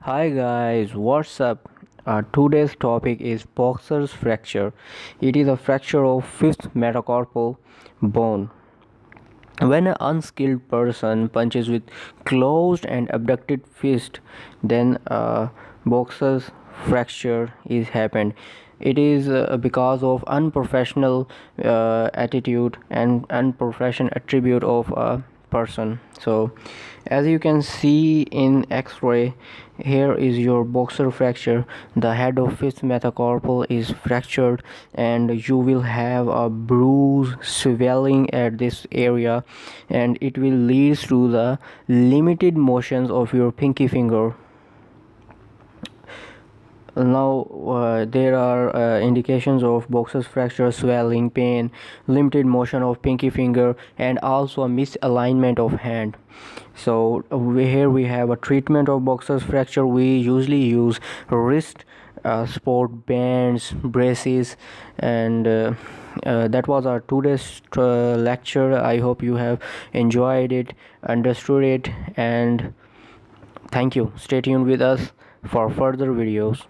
Hi guys, what's up? Today's topic is boxer's fracture. It is a fracture of fifth metacarpal bone. When an unskilled person punches with closed and abducted fist, then boxer's fracture is happened. It is because of unprofessional attitude and unprofessional attribute of a person. So as you can see in x-ray, here is your boxer fracture. The head of fifth metacarpal is fractured and you will have a bruise swelling at this area, and it will lead to the limited motions of your pinky finger. Now there are indications of boxer's fracture, swelling, pain, limited motion of pinky finger, and also a misalignment of hand. So here we have a treatment of boxer's fracture. We usually use wrist sport bands, braces, and that was our today's lecture. I hope you have enjoyed it, understood it, and thank you. Stay tuned with us for further videos.